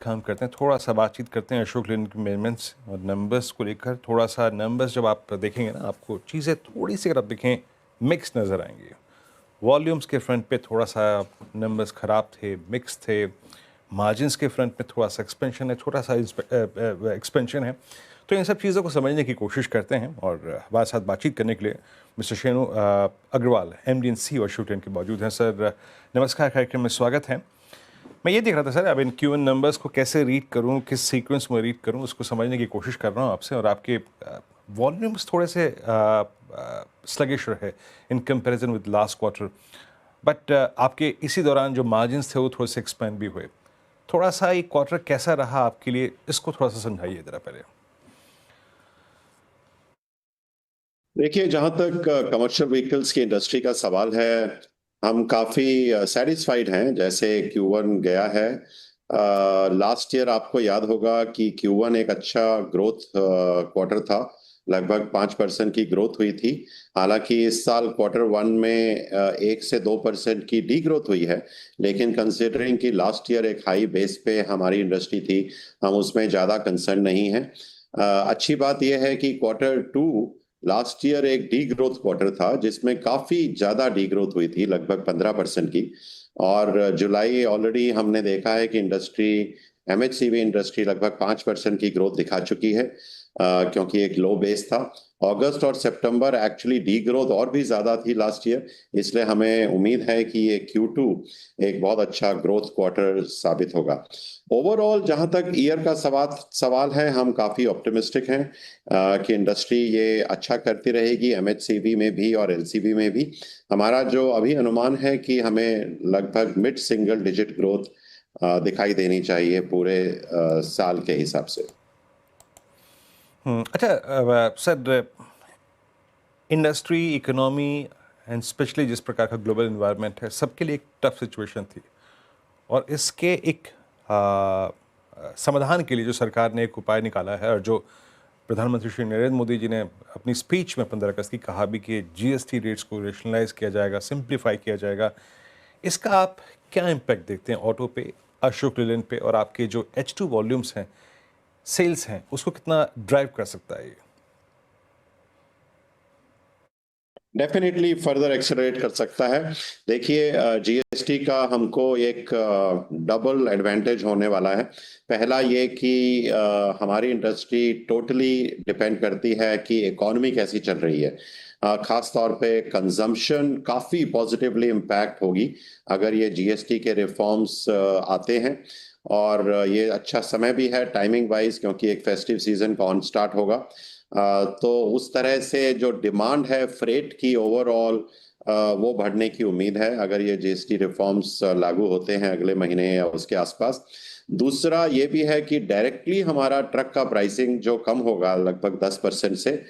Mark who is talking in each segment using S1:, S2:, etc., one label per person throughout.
S1: काम करते हैं, थोड़ा सा बातचीत करते हैं अशोक लेलैंड के मैनेजमेंट्स और नंबर्स को लेकर। थोड़ा सा नंबर्स जब आप देखेंगे ना, आपको चीज़ें थोड़ी सी अगर आप देखें मिक्स नज़र आएंगी। वॉल्यूम्स के फ्रंट पे थोड़ा सा नंबर्स ख़राब थे, मिक्स थे। मार्जिन्स के फ्रंट पे थोड़ा सा एक्सपेंशन है, छोटा सा एक्सपेंशन है। तो इन सब चीज़ों को समझने की कोशिश करते हैं और हमारे साथ बातचीत करने के लिए mister Shenu Agarwal, MD and C Ashok Leyland के मौजूद हैं। सर नमस्कार, कार्यक्रम में स्वागत है। मैं ये देख रहा था सर, अब इन क्यू एन नंबर्स को कैसे रीड करूं, किस सीक्वेंस में रीड करूं, उसको समझने की कोशिश कर रहा हूं आपसे। और आपके वॉल्यूम्स थोड़े से स्लगिश रहे in comparison with last quarter, but आपके इसी दौरान जो मार्जिन्स थे वो थोड़े से एक्सपेंड भी हुए। थोड़ा सा ये क्वार्टर कैसा रहा आपके लिए, इसको थोड़ा सा समझाइए ज़रा पहले।
S2: देखिए, जहां तक कमर्शियल व्हीकल्स की इंडस्ट्री का सवाल है, हम काफी सेटिस्फाइड हैं जैसे Q1 गया है। लास्ट ईयर आपको याद होगा कि Q1 एक अच्छा ग्रोथ क्वार्टर था। लगभग 5% की ग्रोथ हुई थी। हालांकि इस साल Q1 में 1 से 2% की डी ग्रोथ हुई है, लेकिन कंसिडरिंग कि लास्ट ईयर एक हाई बेस पे हमारी इंडस्ट्री थी, हम उसमें ज्यादा कंसर्न नहीं है। अच्छी बात यह है कि Q2 लास्ट ईयर एक डी ग्रोथ क्वार्टर था, जिसमें काफी ज्यादा डी ग्रोथ हुई थी, लगभग 15% की। और जुलाई ऑलरेडी हमने देखा है कि एमएचसीवी इंडस्ट्री लगभग 5% की ग्रोथ दिखा चुकी है, क्योंकि एक लो बेस था। अगस्त और सितंबर एक्चुअली डी ग्रोथ और भी ज्यादा थी लास्ट ईयर, इसलिए हमें उम्मीद है कि ये Q2 एक बहुत अच्छा ग्रोथ क्वार्टर साबित होगा। ओवरऑल जहां तक ईयर का सवाल है, हम काफी ऑप्टिमिस्टिक हैं कि इंडस्ट्री ये अच्छा करती रहेगी, एमएचसीवी में भी और एलसीवी में भी। हमारा जो अभी अनुमान है कि हमें लगभग मिड सिंगल डिजिट ग्रोथ दिखाई देनी चाहिए पूरे साल के हिसाब से।
S1: अच्छा sir, industry, economy and specially जिस प्रकार का ग्लोबल इन्वायरमेंट है, सबके लिए एक टफ सिचुएशन थी। और इसके एक समाधान के लिए जो सरकार ने एक उपाय निकाला है, और जो प्रधानमंत्री श्री नरेंद्र मोदी जी ने अपनी स्पीच में 15 अगस्त की कहा भी कि जीएसटी रेट्स को रेशनलाइज किया जाएगा, सिंप्लीफाई किया जाएगा। इसका आप क्या इम्पैक्ट देखते हैं ऑटो पे, अशोक लेलैंड पे, और आपके जो H2 वॉल्यूम्स हैं, सेल्स हैं, उसको कितना ड्राइव कर सकता है ये?
S2: डेफिनेटली फर्दर एक्सेलरेट कर सकता है। देखिए, जीएसटी का हमको एक डबल एडवांटेज होने वाला है। पहला ये कि हमारी इंडस्ट्री टोटली डिपेंड करती है कि इकोनॉमी कैसी चल रही है। खास तौर पे कंजम्पशन काफी पॉजिटिवली इम्पैक्ट होगी अगर ये जीएसटी के रिफॉर्म्स आते हैं। और ये अच्छा समय भी है टाइमिंग वाइज, क्योंकि एक फेस्टिव सीजन का ऑन स्टार्ट होगा। तो उस तरह से जो डिमांड है फ्रेट की ओवरऑल, वो बढ़ने की उम्मीद है अगर ये जीएसटी रिफॉर्म्स लागू होते हैं अगले महीने या उसके आसपास। दूसरा ये भी है कि डायरेक्टली हमारा ट्रक का प्राइसिंग जो कम होगा लगभग 10% से,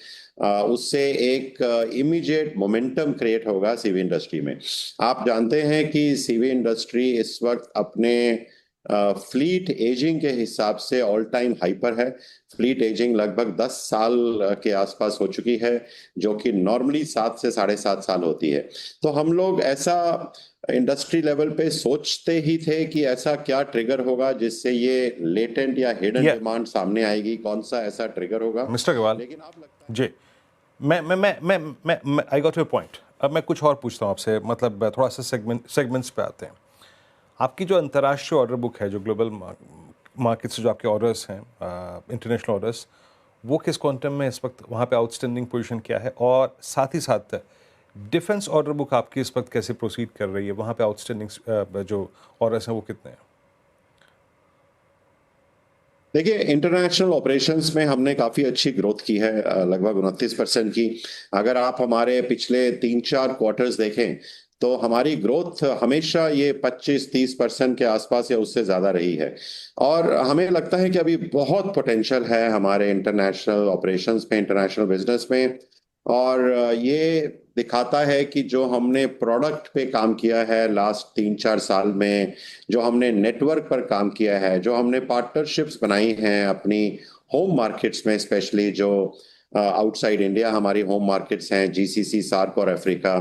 S2: उससे एक इमीडिएट मोमेंटम क्रिएट होगा सीवी इंडस्ट्री में। आप जानते हैं कि सीवी इंडस्ट्री इस वक्त अपने फ्लीट एजिंग के हिसाब से ऑल टाइम हाई पर है। फ्लीट एजिंग लगभग 10 साल के आसपास हो चुकी है, जो कि नॉर्मली 7 से 7.5 साल होती है। तो हम लोग ऐसा इंडस्ट्री लेवल पे सोचते ही थे कि ऐसा क्या ट्रिगर होगा जिससे ये लेटेंट या हिडन
S1: या
S2: डिमांड सामने आएगी, कौन सा ऐसा ट्रिगर होगा।
S1: मिस्टर अग्रवाल
S2: लेकिन आप लगता है
S1: जी, मैं आई गॉट योर पॉइंट। अब मैं कुछ और पूछता हूँ आपसे, मतलब थोड़ा सा सेगमेंट्स पे आते हैं। आपकी जो अंतर्राष्ट्रीय ऑर्डर बुक है, जो ग्लोबल मार्केट से जो आपके ऑर्डर्स हैं, इंटरनेशनल ऑर्डर्स, वो किस क्वांटम में इस वक्त, वहाँ पे आउटस्टैंडिंग पोजीशन क्या है? और साथ ही साथ डिफेंस ऑर्डर बुक आपकी इस वक्त कैसे प्रोसीड कर रही है? वहाँ पे आउटस्टैंडिंग जो ऑर्डर्स हैं वो कितने हैं?
S2: देखिए, इंटरनेशनल ऑपरेशंस में हमने काफी अच्छी ग्रोथ की है, लगभग 29% की। अगर आप हमारे पिछले 3-4 क्वार्टर्स देखें तो हमारी ग्रोथ हमेशा ये 25-30% के आसपास या उससे ज्यादा रही है। और हमें लगता है कि अभी बहुत पोटेंशियल है हमारे इंटरनेशनल ऑपरेशंस में, इंटरनेशनल बिजनेस में। और ये दिखाता है कि जो हमने प्रोडक्ट पे काम किया है लास्ट 3-4 साल में, जो हमने नेटवर्क पर काम किया है, जो हमने पार्टनरशिप्स बनाई हैं अपनी होम मार्केट्स में, स्पेशली जो आउटसाइड इंडिया हमारी होम मार्केट्स हैं, जीसीसी, सार्क और अफ्रीका,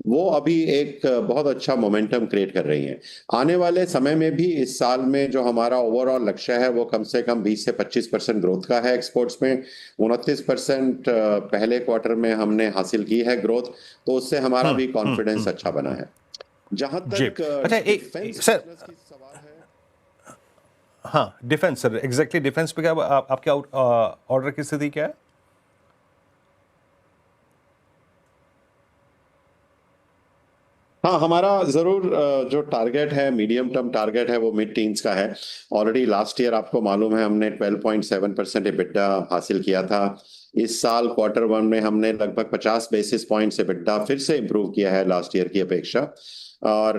S2: वो अभी एक बहुत अच्छा मोमेंटम क्रिएट कर रही हैं। आने वाले समय में भी इस साल में जो हमारा ओवरऑल लक्ष्य है वो कम से कम 20 से 25% ग्रोथ का है एक्सपोर्ट्स में। 29% पहले क्वार्टर में हमने हासिल की है ग्रोथ, तो उससे हमारा भी कॉन्फिडेंस अच्छा बना है। जहां
S1: जी।
S2: तक
S1: अच्छा, एक
S2: डिफेंस
S1: सर,
S2: बिजनेस की सवाल है,
S1: हाँ, डिफेंस सर, एग्जैक्टली डिफेंस पे क्या आपके ऑर्डर की स्थिति क्या है?
S2: हाँ, हमारा ज़रूर जो टारगेट है, मीडियम टर्म टारगेट है, वो मिड टीन्स का है। ऑलरेडी लास्ट ईयर आपको मालूम है हमने 12.7% एबिटा हासिल किया था। इस साल क्वार्टर वन में हमने लगभग 50 बेसिस पॉइंट्स एबिटा फिर से इम्प्रूव किया है लास्ट ईयर की अपेक्षा। और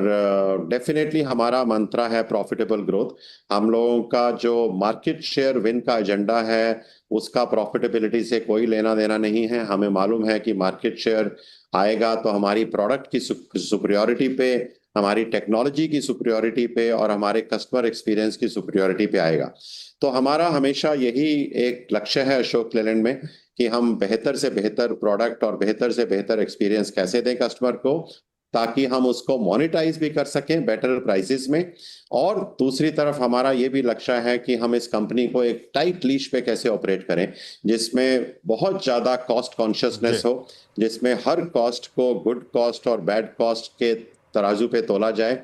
S2: डेफिनेटली हमारा मंत्रा है प्रॉफिटेबल ग्रोथ। हम लोगों का जो मार्केट शेयर विन का एजेंडा है, उसका प्रॉफिटेबिलिटी से कोई लेना देना नहीं है। हमें मालूम है कि मार्केट शेयर आएगा तो हमारी प्रोडक्ट की सुपरियोरिटी पे, हमारी टेक्नोलॉजी की सुपरियोरिटी पे और हमारे कस्टमर एक्सपीरियंस की सुपरियोरिटी पे आएगा। तो हमारा हमेशा यही एक लक्ष्य है अशोक लेलैंड में कि हम बेहतर से बेहतर प्रोडक्ट और बेहतर से बेहतर एक्सपीरियंस कैसे दें कस्टमर को, ताकि हम उसको मोनेटाइज भी कर सकें बेटर प्राइसेस में। और दूसरी तरफ हमारा ये भी लक्ष्य है कि हम इस कंपनी को एक टाइट लीश पे कैसे ऑपरेट करें, जिसमें बहुत ज्यादा कॉस्ट
S1: जी।
S2: कॉन्शियसनेस हो, जिसमें हर कॉस्ट को गुड कॉस्ट और बैड कॉस्ट के तराजू पे तोला जाए,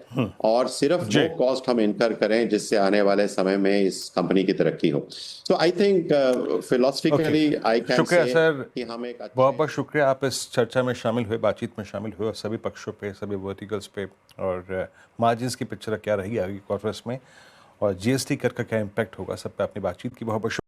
S2: और सिर्फ वो
S1: जी।
S2: कॉस्ट हम इनकर करें जिससे आने वाले समय में इस कंपनी की तरक्की हो। So I think
S1: okay,
S2: philosophically I can
S1: शुक्रिया
S2: से
S1: सर,
S2: कि हम एक
S1: बहुत
S2: अच्छे
S1: बहुत शुक्रिया, आप इस चर्चा में शामिल हुए, बातचीत में शामिल हुए और सभी पक्षों पे, सभी वर्टिकल्स पे, और मार्जिन्स की पिक्चर क्या रहेगी आगे क्वार्टर्स में और जीएसटी कर का क्या इम्पैक्ट होगा, सब पे आपने बातचीत की। बहुत बहुत